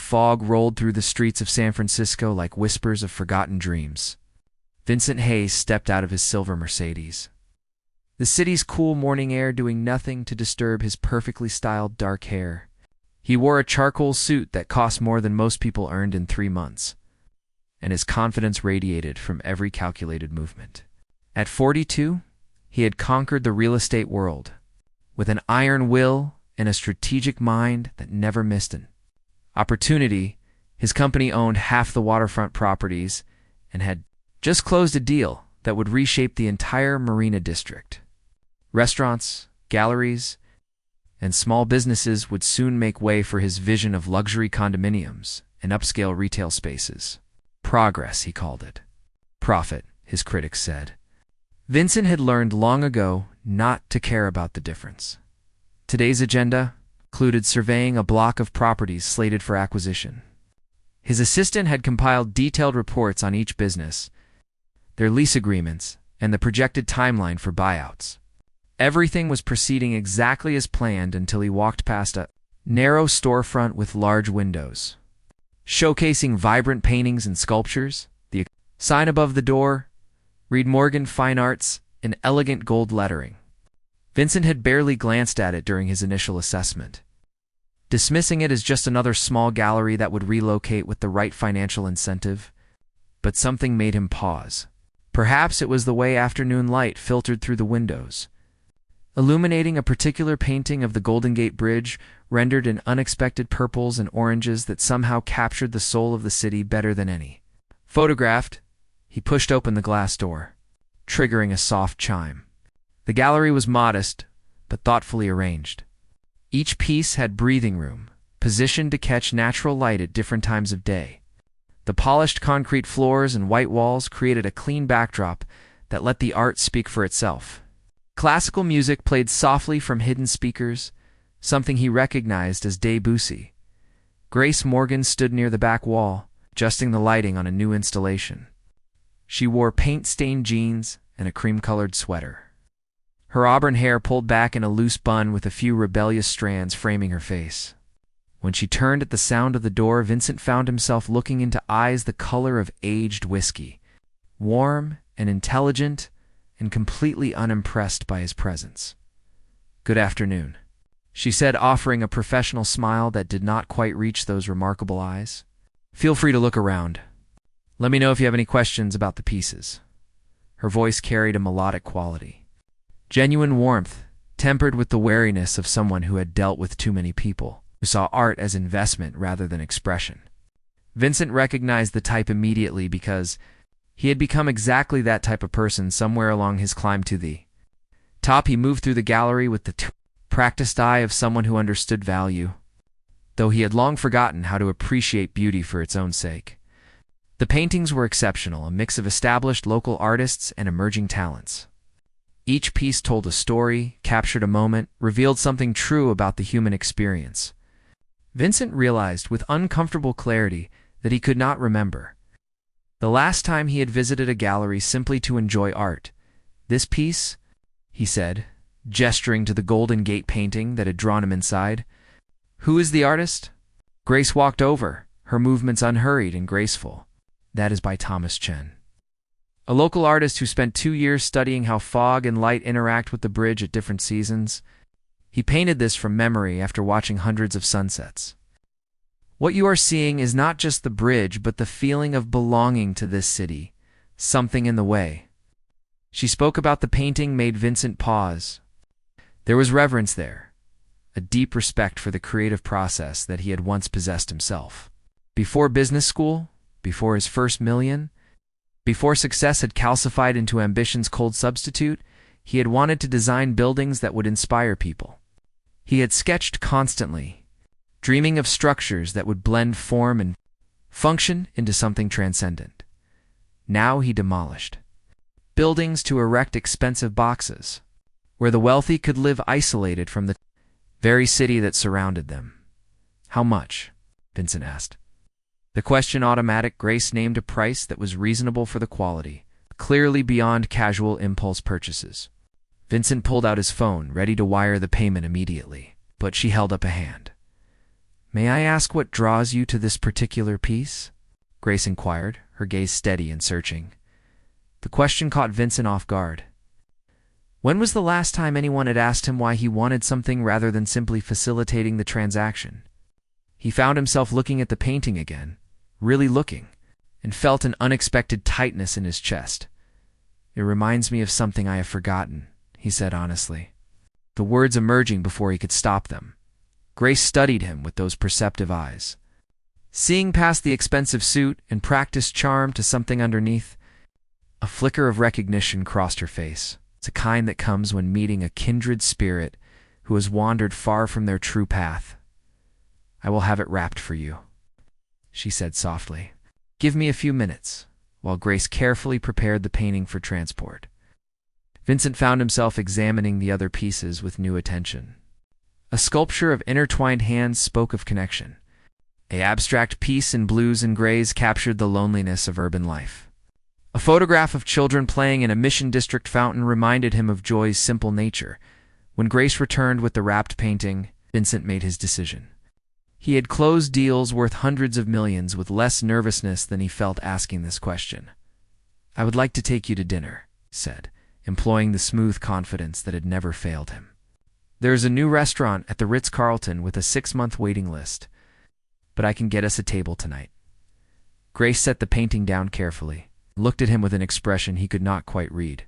fog rolled through the streets of San Francisco like whispers of forgotten dreams. Vincent Hayes stepped out of his silver Mercedes, the city's cool morning air doing nothing to disturb his perfectly styled dark hair. He wore a charcoal suit that cost more than most people earned in 3 months, and his confidence radiated from every calculated movement. At 42, he had conquered the real estate world, with an iron will and a strategic mind that never missed an opportunity. His company owned half the waterfront properties and had just closed a deal that would reshape the entire Marina district. Restaurants, galleries, and small businesses would soon make way for his vision of luxury condominiums and upscale retail spaces. Progress, he called it. Profit, his critics said. Vincent had learned long ago not to care about the difference. Today's agenda included surveying a block of properties slated for acquisition. His assistant had compiled detailed reports on each business, their lease agreements, and the projected timeline for buyouts. Everything was proceeding exactly as planned until he walked past a narrow storefront with large windows, showcasing vibrant paintings and sculptures. The sign above the door read Morgan Fine Arts in elegant gold lettering. Vincent had barely glanced at it during his initial assessment, dismissing it as just another small gallery that would relocate with the right financial incentive. But something made him pause. Perhaps it was the way afternoon light filtered through the windows, illuminating a particular painting of the Golden Gate Bridge rendered in unexpected purples and oranges that somehow captured the soul of the city better than any. Photographed, he pushed open the glass door, triggering a soft chime. The gallery was modest, but thoughtfully arranged. Each piece had breathing room, positioned to catch natural light at different times of day. The polished concrete floors and white walls created a clean backdrop that let the art speak for itself. Classical music played softly from hidden speakers, something he recognized as Debussy. Grace Morgan stood near the back wall, adjusting the lighting on a new installation. She wore paint-stained jeans and a cream-colored sweater, her auburn hair pulled back in a loose bun with a few rebellious strands framing her face. When she turned at the sound of the door, Vincent found himself looking into eyes the color of aged whiskey, warm and intelligent, and completely unimpressed by his presence. "Good afternoon," she said, offering a professional smile that did not quite reach those remarkable eyes. "Feel free to look around. Let me know if you have any questions about the pieces." Her voice carried a melodic quality, genuine warmth, tempered with the wariness of someone who had dealt with too many people, who saw art as investment rather than expression. Vincent recognized the type immediately because he had become exactly that type of person somewhere along his climb to the top. He moved through the gallery with the practiced eye of someone who understood value, though he had long forgotten how to appreciate beauty for its own sake. The paintings were exceptional, a mix of established local artists and emerging talents. Each piece told a story, captured a moment, revealed something true about the human experience. Vincent realized with uncomfortable clarity that he could not remember the last time he had visited a gallery simply to enjoy art. "This piece," he said, gesturing to the Golden Gate painting that had drawn him inside. "Who is the artist?" Grace walked over, her movements unhurried and graceful. "That is by Thomas Chen, a local artist who spent 2 years studying how fog and light interact with the bridge at different seasons. He painted this from memory after watching hundreds of sunsets. What you are seeing is not just the bridge, but the feeling of belonging to this city, something in the way." She spoke about the painting made Vincent pause. There was reverence there, a deep respect for the creative process that he had once possessed himself. Before business school, before his first million, before success had calcified into ambition's cold substitute, he had wanted to design buildings that would inspire people. He had sketched constantly, dreaming of structures that would blend form and function into something transcendent. Now he demolished buildings to erect expensive boxes, where the wealthy could live isolated from the very city that surrounded them. "How much?" Vincent asked. The question automatic. Grace named a price that was reasonable for the quality, clearly beyond casual impulse purchases. Vincent pulled out his phone, ready to wire the payment immediately, but she held up a hand. "May I ask what draws you to this particular piece?" Grace inquired, her gaze steady and searching. The question caught Vincent off guard. When was the last time anyone had asked him why he wanted something rather than simply facilitating the transaction? He found himself looking at the painting again, really looking, and felt an unexpected tightness in his chest. "It reminds me of something I have forgotten," he said honestly, the words emerging before he could stop them. Grace studied him with those perceptive eyes. Seeing past the expensive suit and practiced charm to something underneath, a flicker of recognition crossed her face. It's a kind that comes when meeting a kindred spirit who has wandered far from their true path. "I will have it wrapped for you," she said softly. "Give me a few minutes," while Grace carefully prepared the painting for transport. Vincent found himself examining the other pieces with new attention. A sculpture of intertwined hands spoke of connection. An abstract piece in blues and grays captured the loneliness of urban life. A photograph of children playing in a Mission District fountain reminded him of joy's simple nature. When Grace returned with the wrapped painting, Vincent made his decision. He had closed deals worth hundreds of millions with less nervousness than he felt asking this question. "I would like to take you to dinner," he said, employing the smooth confidence that had never failed him. "There is a new restaurant at the Ritz-Carlton with a 6-month waiting list, but I can get us a table tonight." Grace set the painting down carefully, looked at him with an expression he could not quite read.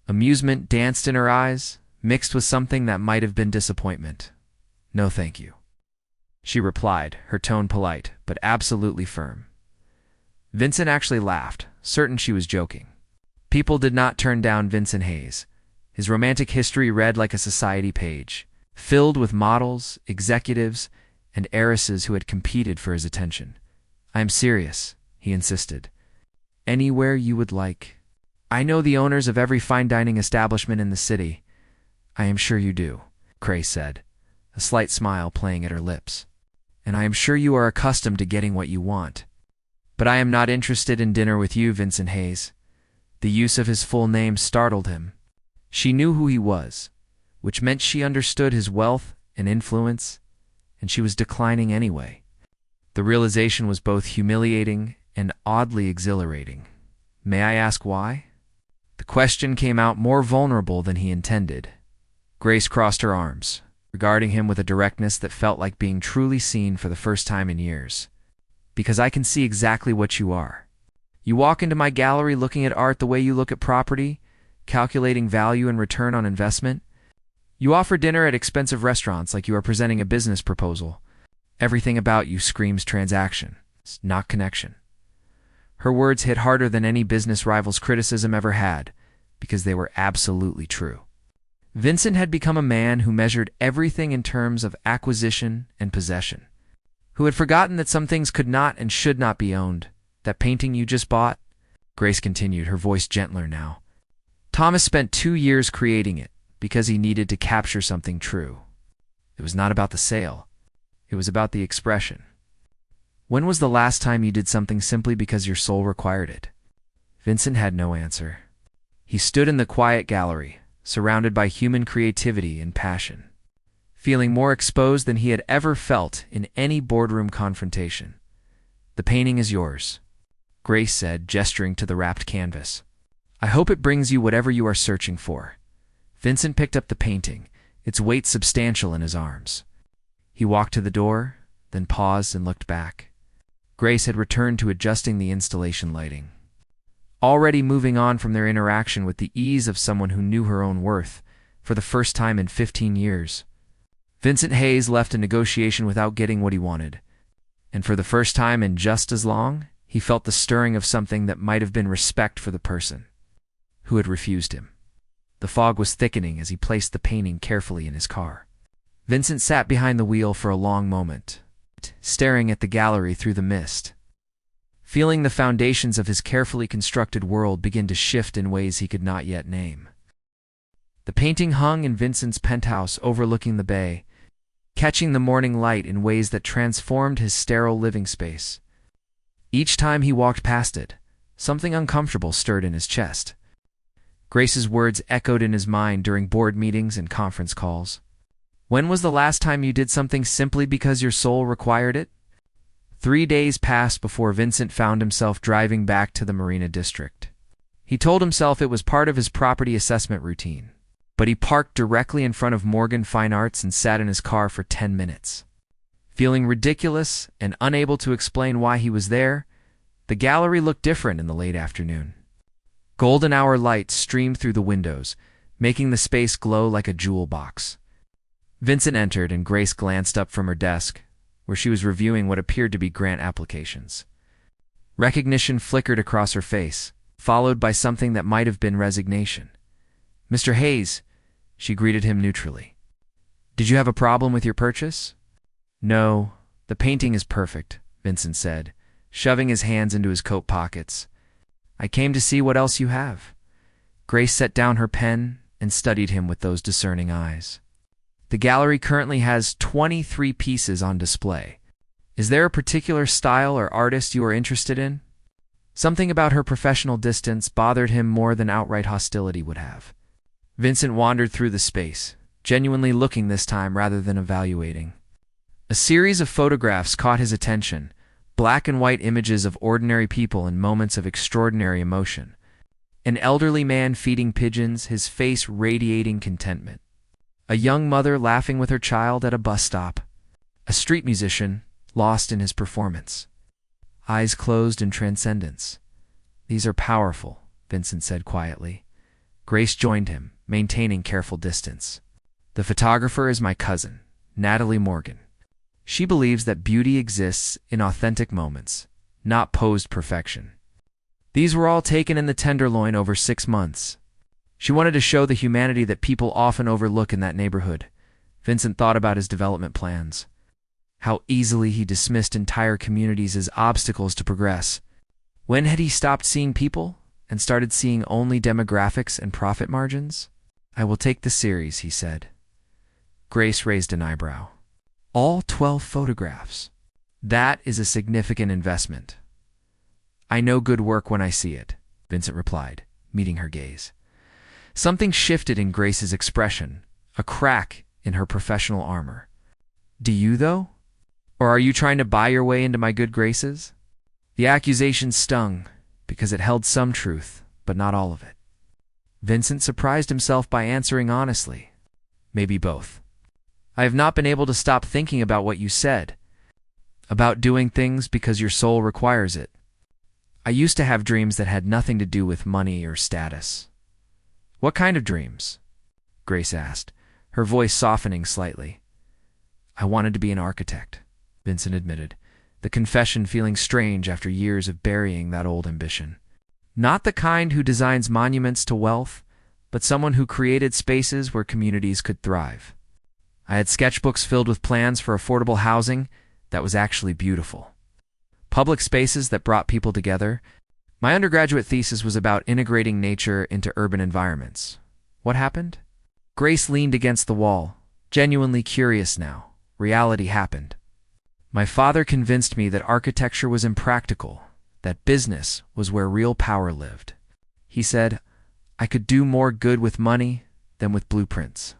Amusement danced in her eyes, mixed with something that might have been disappointment. "No, thank you," she replied, her tone polite, but absolutely firm. Vincent actually laughed, certain she was joking. People did not turn down Vincent Hayes. His romantic history read like a society page, filled with models, executives, and heiresses who had competed for his attention. "I am serious," he insisted. "Anywhere you would like. I know the owners of every fine dining establishment in the city." "I am sure you do," Grace said, a slight smile playing at her lips. "And I am sure you are accustomed to getting what you want. But I am not interested in dinner with you, Vincent Hayes." The use of his full name startled him. She knew who he was, which meant she understood his wealth and influence, and she was declining anyway. The realization was both humiliating and oddly exhilarating. "May I ask why?" The question came out more vulnerable than he intended. Grace crossed her arms, regarding him with a directness that felt like being truly seen for the first time in years. "Because I can see exactly what you are. You walk into my gallery looking at art the way you look at property, calculating value and return on investment. You offer dinner at expensive restaurants like you are presenting a business proposal. Everything about you screams transaction, not connection." Her words hit harder than any business rival's criticism ever had, because they were absolutely true. Vincent had become a man who measured everything in terms of acquisition and possession, who had forgotten that some things could not and should not be owned. "That painting you just bought," Grace continued, her voice gentler now. "Thomas spent 2 years creating it because he needed to capture something true. It was not about the sale. It was about the expression. When was the last time you did something simply because your soul required it?" Vincent had no answer. He stood in the quiet gallery, surrounded by human creativity and passion, feeling more exposed than he had ever felt in any boardroom confrontation. "The painting is yours," Grace said, gesturing to the wrapped canvas. "I hope it brings you whatever you are searching for." Vincent picked up the painting, its weight substantial in his arms. He walked to the door, then paused and looked back. Grace had returned to adjusting the installation lighting, already moving on from their interaction with the ease of someone who knew her own worth for the first time in 15 years. Vincent Hayes left a negotiation without getting what he wanted, and for the first time in just as long, he felt the stirring of something that might have been respect for the person who had refused him. The fog was thickening as he placed the painting carefully in his car. Vincent sat behind the wheel for a long moment, staring at the gallery through the mist, feeling the foundations of his carefully constructed world begin to shift in ways he could not yet name. The painting hung in Vincent's penthouse overlooking the bay, catching the morning light in ways that transformed his sterile living space. Each time he walked past it, something uncomfortable stirred in his chest. Grace's words echoed in his mind during board meetings and conference calls. When was the last time you did something simply because your soul required it? 3 days passed before Vincent found himself driving back to the Marina District. He told himself it was part of his property assessment routine, but he parked directly in front of Morgan Fine Arts and sat in his car for 10 minutes. Feeling ridiculous and unable to explain why he was there, the gallery looked different in the late afternoon. Golden hour light streamed through the windows, making the space glow like a jewel box. Vincent entered and Grace glanced up from her desk, where she was reviewing what appeared to be grant applications. Recognition flickered across her face, followed by something that might have been resignation. "Mr. Hayes," she greeted him neutrally. "Did you have a problem with your purchase?" "No, the painting is perfect," Vincent said, shoving his hands into his coat pockets. "I came to see what else you have." Grace set down her pen and studied him with those discerning eyes. "The gallery currently has 23 pieces on display. Is there a particular style or artist you are interested in?" Something about her professional distance bothered him more than outright hostility would have. Vincent wandered through the space, genuinely looking this time rather than evaluating. A series of photographs caught his attention, black and white images of ordinary people in moments of extraordinary emotion. An elderly man feeding pigeons, his face radiating contentment. A young mother laughing with her child at a bus stop. A street musician lost in his performance. Eyes closed in transcendence. "These are powerful," Vincent said quietly. Grace joined him, maintaining careful distance. "The photographer is my cousin, Natalie Morgan. She believes that beauty exists in authentic moments, not posed perfection. These were all taken in the Tenderloin over 6 months. She wanted to show the humanity that people often overlook in that neighborhood." Vincent thought about his development plans. How easily he dismissed entire communities as obstacles to progress. When had he stopped seeing people and started seeing only demographics and profit margins? "I will take the series," he said. Grace raised an eyebrow. "All 12 photographs. That is a significant investment." "I know good work when I see it," Vincent replied, meeting her gaze. Something shifted in Grace's expression, a crack in her professional armor. "Do you, though? Or are you trying to buy your way into my good graces?" The accusation stung, because it held some truth, but not all of it. Vincent surprised himself by answering honestly, "Maybe both. I have not been able to stop thinking about what you said, about doing things because your soul requires it. I used to have dreams that had nothing to do with money or status." "What kind of dreams?" Grace asked, her voice softening slightly. "I wanted to be an architect," Vincent admitted, the confession feeling strange after years of burying that old ambition. "Not the kind who designs monuments to wealth, but someone who created spaces where communities could thrive. I had sketchbooks filled with plans for affordable housing that was actually beautiful. Public spaces that brought people together. My undergraduate thesis was about integrating nature into urban environments. What happened?" Grace leaned against the wall, genuinely curious now. Reality happened. "My father convinced me that architecture was impractical, that business was where real power lived. He said I could do more good with money than with blueprints.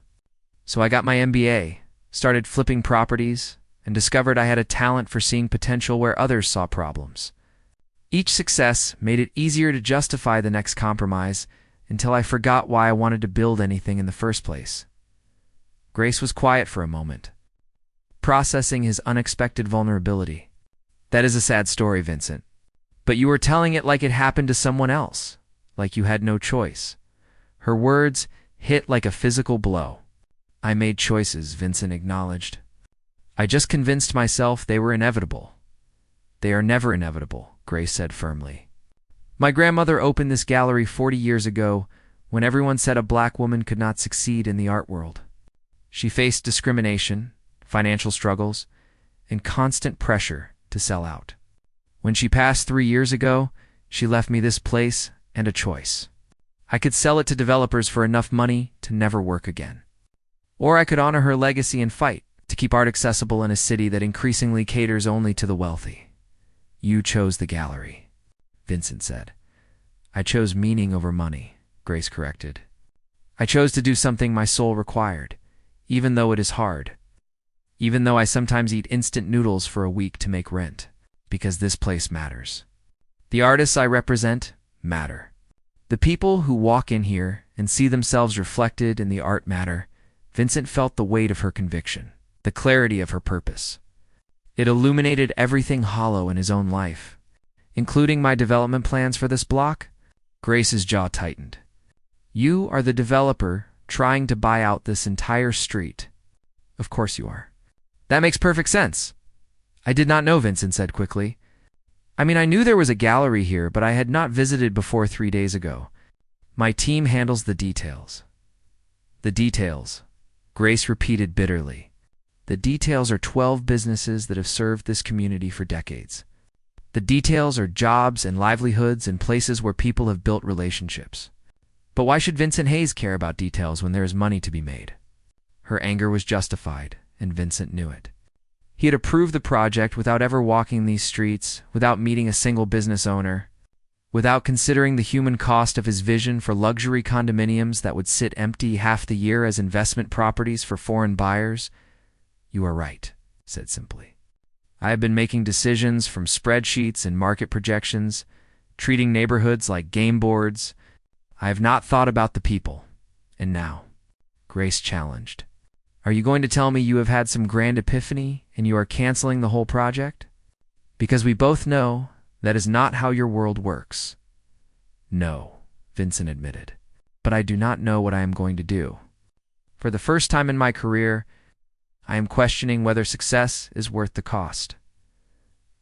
So I got my MBA, started flipping properties, and discovered I had a talent for seeing potential where others saw problems. Each success made it easier to justify the next compromise until I forgot why I wanted to build anything in the first place." Grace was quiet for a moment, processing his unexpected vulnerability. "That is a sad story, Vincent. But you were telling it like it happened to someone else, like you had no choice." Her words hit like a physical blow. "I made choices," Vincent acknowledged. "I just convinced myself they were inevitable." "They are never inevitable," Grace said firmly. "My grandmother opened this gallery 40 years ago when everyone said a black woman could not succeed in the art world. She faced discrimination, financial struggles, and constant pressure to sell out. When she passed 3 years ago, she left me this place and a choice. I could sell it to developers for enough money to never work again. Or I could honor her legacy and fight to keep art accessible in a city that increasingly caters only to the wealthy." "You chose the gallery," Vincent said. "I chose meaning over money," Grace corrected. "I chose to do something my soul required, even though it is hard. Even though I sometimes eat instant noodles for a week to make rent, because this place matters. The artists I represent matter. The people who walk in here and see themselves reflected in the art matter. Vincent felt the weight of her conviction, the clarity of her purpose. It illuminated everything hollow in his own life, including my development plans for this block. Grace's jaw tightened. You are the developer trying to buy out this entire street. Of course you are. That makes perfect sense. I did not know, Vincent said quickly. I mean, I knew there was a gallery here, but I had not visited before 3 days ago. My team handles the details. The details, Grace repeated bitterly. The details are 12 businesses that have served this community for decades. The details are jobs and livelihoods and places where people have built relationships. But why should Vincent Hayes care about details when there is money to be made? Her anger was justified, and Vincent knew it. He had approved the project without ever walking these streets, without meeting a single business owner, without considering the human cost of his vision for luxury condominiums that would sit empty half the year as investment properties for foreign buyers. You are right, said simply. I have been making decisions from spreadsheets and market projections, treating neighborhoods like game boards. I have not thought about the people. And now, Grace challenged. Are you going to tell me you have had some grand epiphany and you are canceling the whole project? Because we both know that is not how your world works. No, Vincent admitted. But I do not know what I am going to do. For the first time in my career, I am questioning whether success is worth the cost.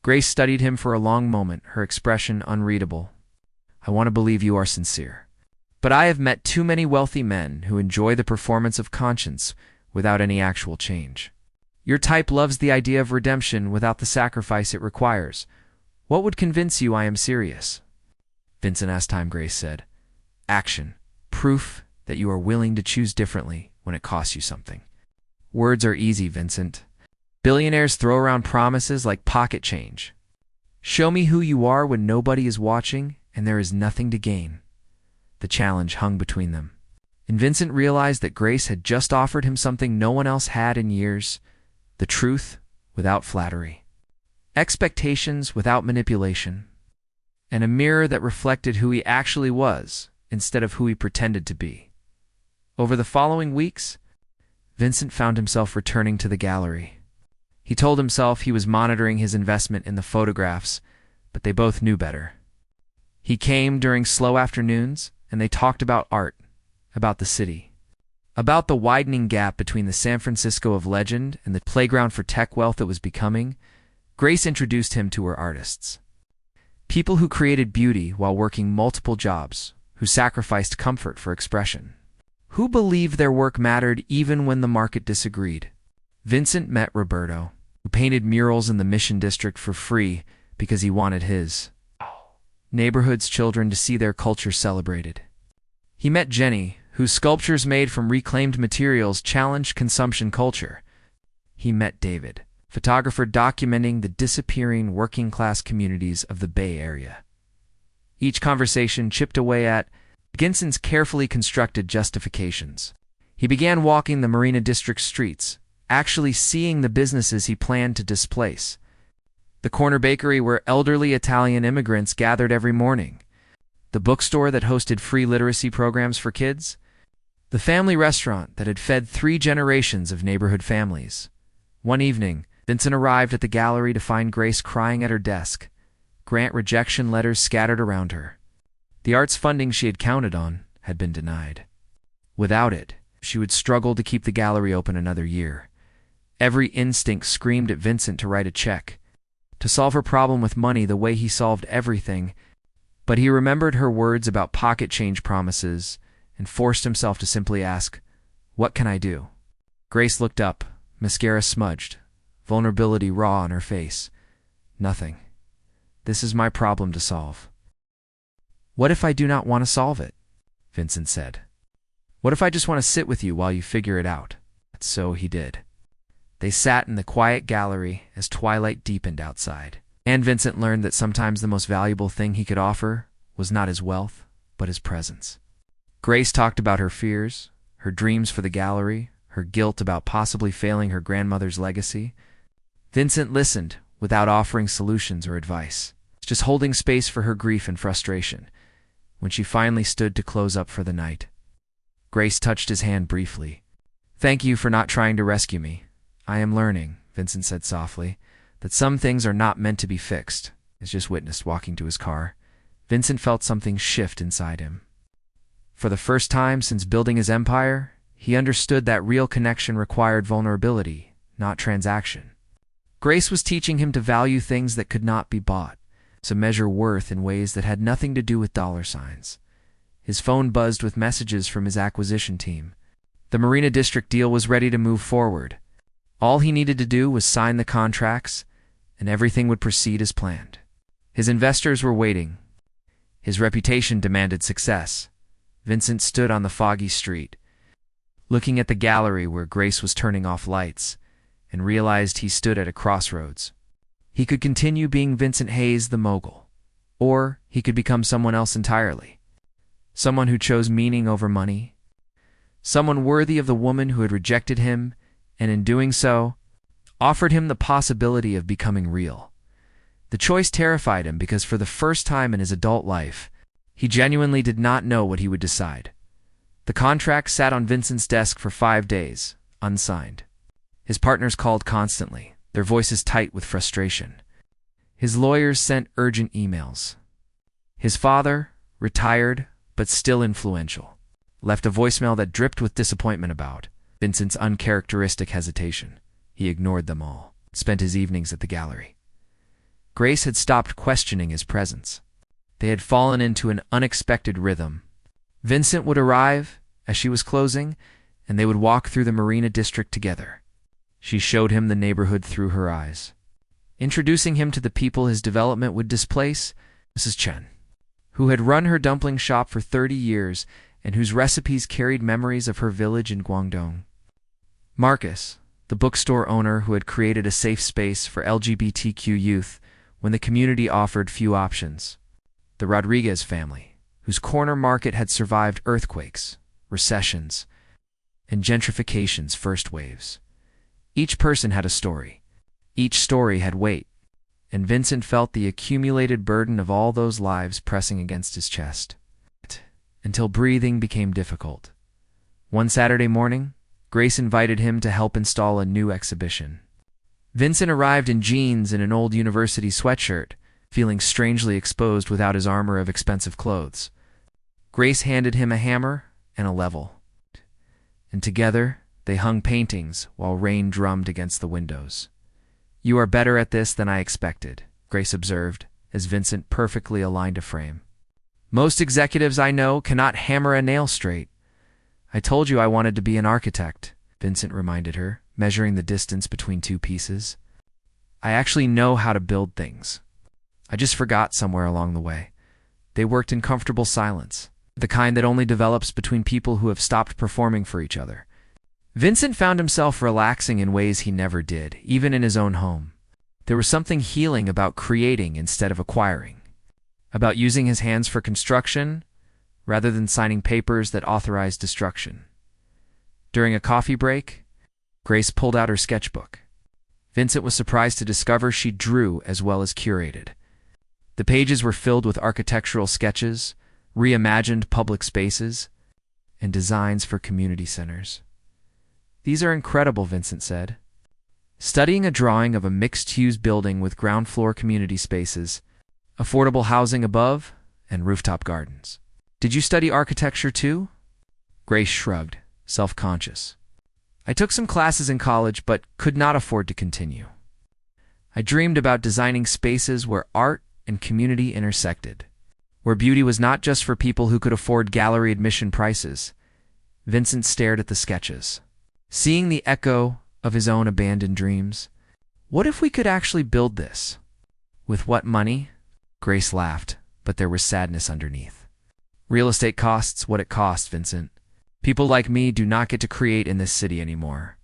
Grace studied him for a long moment, her expression unreadable. I want to believe you are sincere. But I have met too many wealthy men who enjoy the performance of conscience without any actual change. Your type loves the idea of redemption without the sacrifice it requires. What would convince you I am serious? Vincent asked time. Grace said, action. Proof that you are willing to choose differently when it costs you something. Words are easy, Vincent. Billionaires throw around promises like pocket change. Show me who you are when nobody is watching and there is nothing to gain. The challenge hung between them. And Vincent realized that Grace had just offered him something no one else had in years, the truth without flattery, expectations without manipulation, and a mirror that reflected who he actually was instead of who he pretended to be. Over the following weeks, Vincent found himself returning to the gallery. He told himself he was monitoring his investment in the photographs, but they both knew better. He came during slow afternoons, and they talked about art, about the city, about the widening gap between the San Francisco of legend and the playground for tech wealth it was becoming. Grace introduced him to her artists. People who created beauty while working multiple jobs, who sacrificed comfort for expression, who believed their work mattered even when the market disagreed. Vincent met Roberto, who painted murals in the Mission District for free because he wanted his neighborhood's children to see their culture celebrated. He met Jenny, whose sculptures made from reclaimed materials challenged consumption culture. He met David, photographer documenting the disappearing working-class communities of the Bay Area. Each conversation chipped away at Vincent's carefully constructed justifications. He began walking the Marina District streets, actually seeing the businesses he planned to displace. The corner bakery where elderly Italian immigrants gathered every morning. The bookstore that hosted free literacy programs for kids. The family restaurant that had fed 3 generations of neighborhood families. One evening, Vincent arrived at the gallery to find Grace crying at her desk, grant rejection letters scattered around her. The arts funding she had counted on had been denied. Without it, she would struggle to keep the gallery open another year. Every instinct screamed at Vincent to write a check, to solve her problem with money the way he solved everything, but he remembered her words about pocket change promises and forced himself to simply ask, "What can I do?" Grace looked up, mascara smudged, vulnerability raw on her face. "Nothing. This is my problem to solve." "What if I do not want to solve it?" Vincent said. "What if I just want to sit with you while you figure it out?" So he did. They sat in the quiet gallery as twilight deepened outside. And Vincent learned that sometimes the most valuable thing he could offer was not his wealth, but his presence. Grace talked about her fears, her dreams for the gallery, her guilt about possibly failing her grandmother's legacy. Vincent listened without offering solutions or advice, just holding space for her grief and frustration. When she finally stood to close up for the night, Grace touched his hand briefly. "Thank you for not trying to rescue me. I am learning," Vincent said softly, "that some things are not meant to be fixed." As just witnessed walking to his car, Vincent felt something shift inside him. For the first time since building his empire, he understood that real connection required vulnerability, not transaction. Grace was teaching him to value things that could not be bought, to measure worth in ways that had nothing to do with dollar signs. His phone buzzed with messages from his acquisition team. The Marina District deal was ready to move forward. All he needed to do was sign the contracts, and everything would proceed as planned. His investors were waiting. His reputation demanded success. Vincent stood on the foggy street, looking at the gallery where Grace was turning off lights, and realized he stood at a crossroads. He could continue being Vincent Hayes the mogul, or he could become someone else entirely. Someone who chose meaning over money. Someone worthy of the woman who had rejected him, and in doing so, offered him the possibility of becoming real. The choice terrified him because for the first time in his adult life, he genuinely did not know what he would decide. The contract sat on Vincent's desk for 5 days, unsigned. His partners called constantly, their voices tight with frustration. His lawyers sent urgent emails. His father, retired but still influential, left a voicemail that dripped with disappointment about Vincent's uncharacteristic hesitation. He ignored them all, spent his evenings at the gallery. Grace had stopped questioning his presence. They had fallen into an unexpected rhythm. Vincent would arrive as she was closing, and they would walk through the Marina District together. She showed him the neighborhood through her eyes, introducing him to the people his development would displace. Mrs. Chen, who had run her dumpling shop for 30 years and whose recipes carried memories of her village in Guangdong. Marcus, the bookstore owner who had created a safe space for LGBTQ youth when the community offered few options. The Rodriguez family, whose corner market had survived earthquakes, recessions, and gentrification's first waves. Each person had a story. Each story had weight, and Vincent felt the accumulated burden of all those lives pressing against his chest, until breathing became difficult. One Saturday morning, Grace invited him to help install a new exhibition. Vincent arrived in jeans and an old university sweatshirt, feeling strangely exposed without his armor of expensive clothes. Grace handed him a hammer and a level, and together they hung paintings while rain drummed against the windows. "You are better at this than I expected," Grace observed, as Vincent perfectly aligned a frame. "Most executives I know cannot hammer a nail straight." "I told you I wanted to be an architect," Vincent reminded her, measuring the distance between two pieces. "I actually know how to build things. I just forgot somewhere along the way." They worked in comfortable silence, the kind that only develops between people who have stopped performing for each other. Vincent found himself relaxing in ways he never did, even in his own home. There was something healing about creating instead of acquiring, about using his hands for construction rather than signing papers that authorized destruction. During a coffee break, Grace pulled out her sketchbook. Vincent was surprised to discover she drew as well as curated. The pages were filled with architectural sketches, reimagined public spaces, and designs for community centers. "These are incredible," Vincent said, studying a drawing of a mixed-use building with ground-floor community spaces, affordable housing above, and rooftop gardens. "Did you study architecture too?" Grace shrugged, self-conscious. "I took some classes in college but could not afford to continue. I dreamed about designing spaces where art and community intersected, where beauty was not just for people who could afford gallery admission prices." Vincent stared at the sketches, seeing the echo of his own abandoned dreams. "What if we could actually build this?" "With what money?" Grace laughed, but there was sadness underneath. "Real estate costs what it costs, Vincent. People like me do not get to create in this city anymore.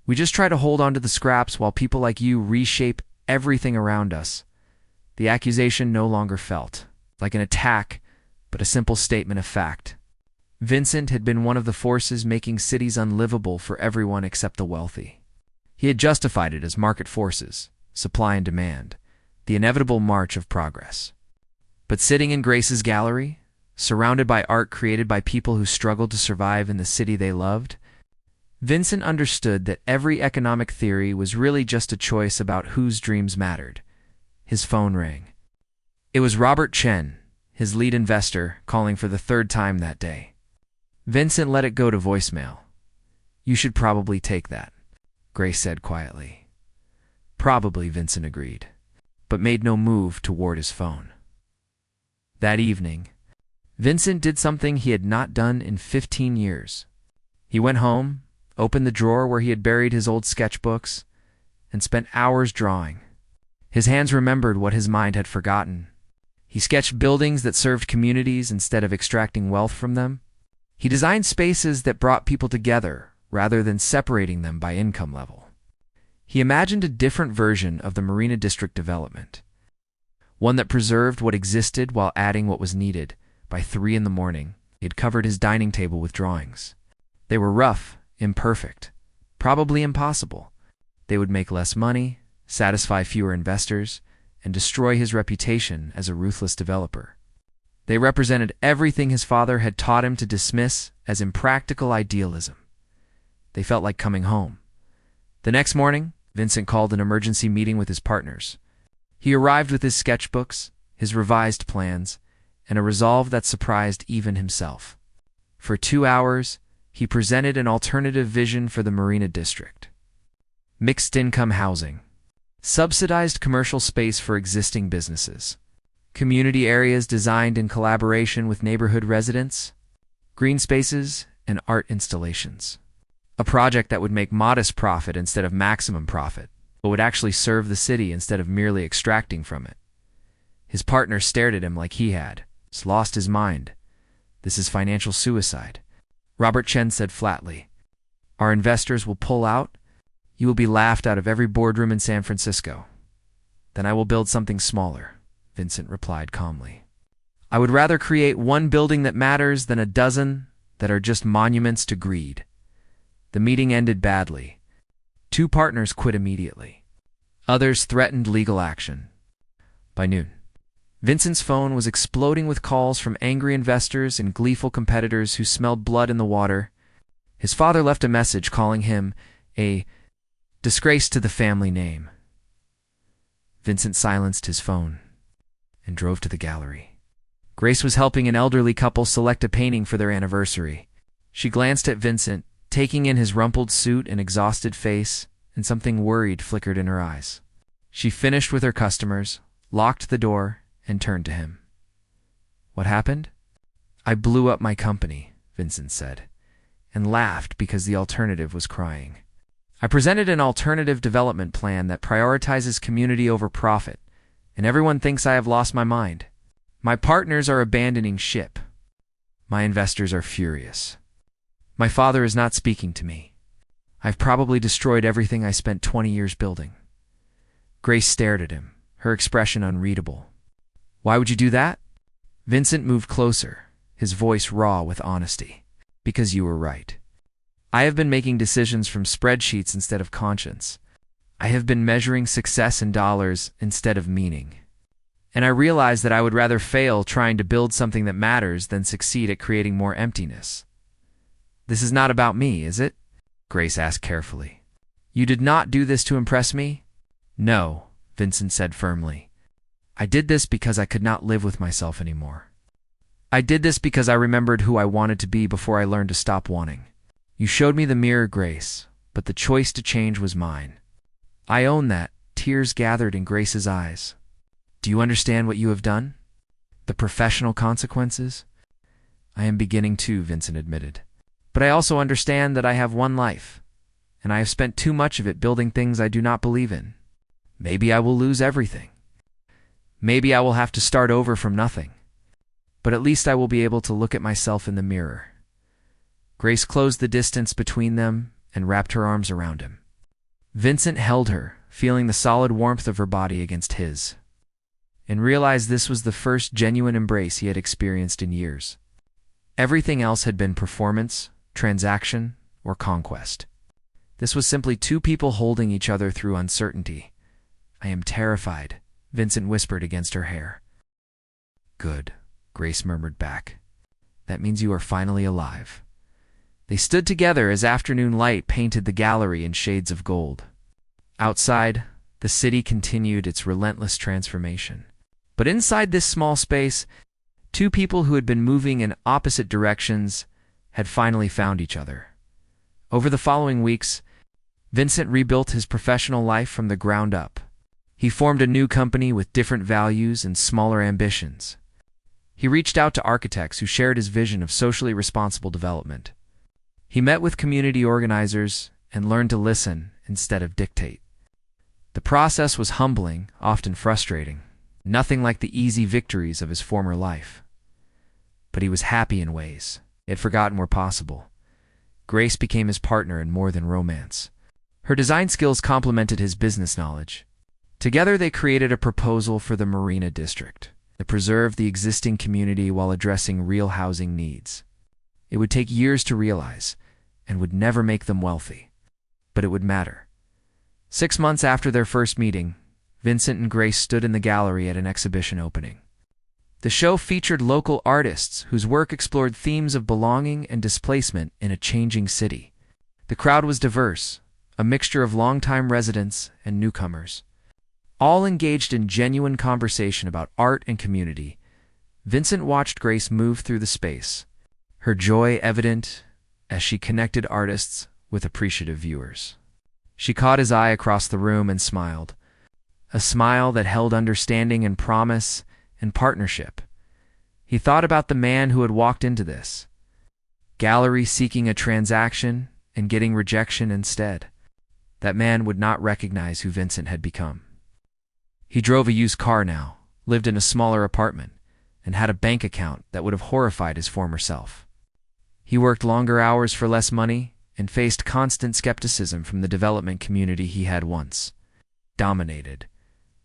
We just try to hold on to the scraps while people like you reshape everything around us." The accusation no longer felt like an attack, but a simple statement of fact. Vincent had been one of the forces making cities unlivable for everyone except the wealthy. He had justified it as market forces, supply and demand, the inevitable march of progress. But sitting in Grace's gallery, surrounded by art created by people who struggled to survive in the city they loved, Vincent understood that every economic theory was really just a choice about whose dreams mattered. His phone rang. It was Robert Chen, his lead investor, calling for the third time that day. Vincent let it go to voicemail. "You should probably take that," Grace said quietly. "Probably," Vincent agreed, but made no move toward his phone. That evening, Vincent did something he had not done in 15 years. He went home, opened the drawer where he had buried his old sketchbooks, and spent hours drawing. His hands remembered what his mind had forgotten. He sketched buildings that served communities instead of extracting wealth from them. He designed spaces that brought people together rather than separating them by income level. He imagined a different version of the Marina District development, one that preserved what existed while adding what was needed. By 3 a.m, he had covered his dining table with drawings. They were rough, imperfect, probably impossible. They would make less money, satisfy fewer investors, and destroy his reputation as a ruthless developer. They represented everything his father had taught him to dismiss as impractical idealism. They felt like coming home. The next morning, Vincent called an emergency meeting with his partners. He arrived with his sketchbooks, his revised plans, and a resolve that surprised even himself. For 2 hours, he presented an alternative vision for the Marina District. Mixed-income housing, subsidized commercial space for existing businesses, community areas designed in collaboration with neighborhood residents, green spaces, and art installations. A project that would make modest profit instead of maximum profit, but would actually serve the city instead of merely extracting from it. His partner stared at him like he had. He's lost his mind. "This is financial suicide," Robert Chen said flatly. "Our investors will pull out. You will be laughed out of every boardroom in San Francisco." "Then I will build something smaller," Vincent replied calmly. "I would rather create one building that matters than a dozen that are just monuments to greed." The meeting ended badly. 2 partners quit immediately. Others threatened legal action. By noon, Vincent's phone was exploding with calls from angry investors and gleeful competitors who smelled blood in the water. His father left a message calling him a disgrace to the family name. Vincent silenced his phone and drove to the gallery. Grace was helping an elderly couple select a painting for their anniversary. She glanced at Vincent, taking in his rumpled suit and exhausted face, and something worried flickered in her eyes. She finished with her customers, locked the door, and turned to him. "What happened?" "I blew up my company," Vincent said, and laughed because the alternative was crying. "I presented an alternative development plan that prioritizes community over profit, and everyone thinks I have lost my mind. My partners are abandoning ship. My investors are furious. My father is not speaking to me. I've probably destroyed everything I spent 20 years building." Grace stared at him, her expression unreadable. "Why would you do that?" Vincent moved closer, his voice raw with honesty. "Because you were right. I have been making decisions from spreadsheets instead of conscience. I have been measuring success in dollars instead of meaning. And I realized that I would rather fail trying to build something that matters than succeed at creating more emptiness." "This is not about me, is it?" Grace asked carefully. "You did not do this to impress me?" "No," Vincent said firmly. "I did this because I could not live with myself anymore. I did this because I remembered who I wanted to be before I learned to stop wanting. You showed me the mirror, Grace, but the choice to change was mine." "I own that." Tears gathered in Grace's eyes. "Do you understand what you have done? The professional consequences?" "I am beginning to," Vincent admitted. "But I also understand that I have one life, and I have spent too much of it building things I do not believe in. Maybe I will lose everything. Maybe I will have to start over from nothing. But at least I will be able to look at myself in the mirror." Grace closed the distance between them and wrapped her arms around him. Vincent held her, feeling the solid warmth of her body against his, and realized this was the first genuine embrace he had experienced in years. Everything else had been performance, transaction, or conquest. This was simply two people holding each other through uncertainty. "I am terrified," Vincent whispered against her hair. "Good," Grace murmured back. "That means you are finally alive." They stood together as afternoon light painted the gallery in shades of gold. Outside, the city continued its relentless transformation. But inside this small space, two people who had been moving in opposite directions had finally found each other. Over the following weeks, Vincent rebuilt his professional life from the ground up. He formed a new company with different values and smaller ambitions. He reached out to architects who shared his vision of socially responsible development. He met with community organizers and learned to listen instead of dictate. The process was humbling, often frustrating, nothing like the easy victories of his former life. But he was happy in ways he had forgotten were possible. Grace became his partner in more than romance. Her design skills complemented his business knowledge. Together they created a proposal for the Marina District that preserved the existing community while addressing real housing needs. It would take years to realize, and would never make them wealthy. But it would matter. 6 months after their first meeting, Vincent and Grace stood in the gallery at an exhibition opening. The show featured local artists whose work explored themes of belonging and displacement in a changing city. The crowd was diverse, a mixture of longtime residents and newcomers. All engaged in genuine conversation about art and community. Vincent watched Grace move through the space, her joy evident as she connected artists with appreciative viewers. She caught his eye across the room and smiled, a smile that held understanding and promise and partnership. He thought about the man who had walked into this gallery seeking a transaction and getting rejection instead. That man would not recognize who Vincent had become. He drove a used car now, lived in a smaller apartment, and had a bank account that would have horrified his former self. He worked longer hours for less money and faced constant skepticism from the development community he had once dominated.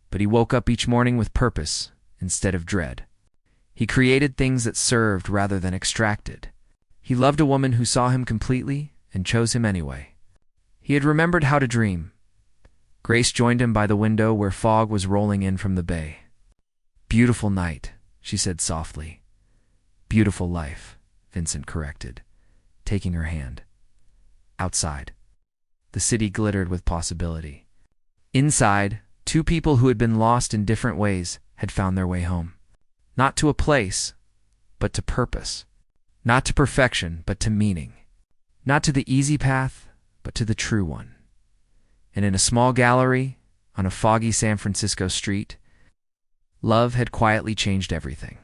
But he woke up each morning with purpose instead of dread. He created things that served rather than extracted. He loved a woman who saw him completely and chose him anyway. He had remembered how to dream. Grace joined him by the window where fog was rolling in from the bay. "Beautiful night," she said softly. "Beautiful life," Vincent corrected, taking her hand. Outside, the city glittered with possibility. Inside, two people who had been lost in different ways had found their way home. Not to a place, but to purpose. Not to perfection, but to meaning. Not to the easy path, but to the true one. And in a small gallery, on a foggy San Francisco street, love had quietly changed everything.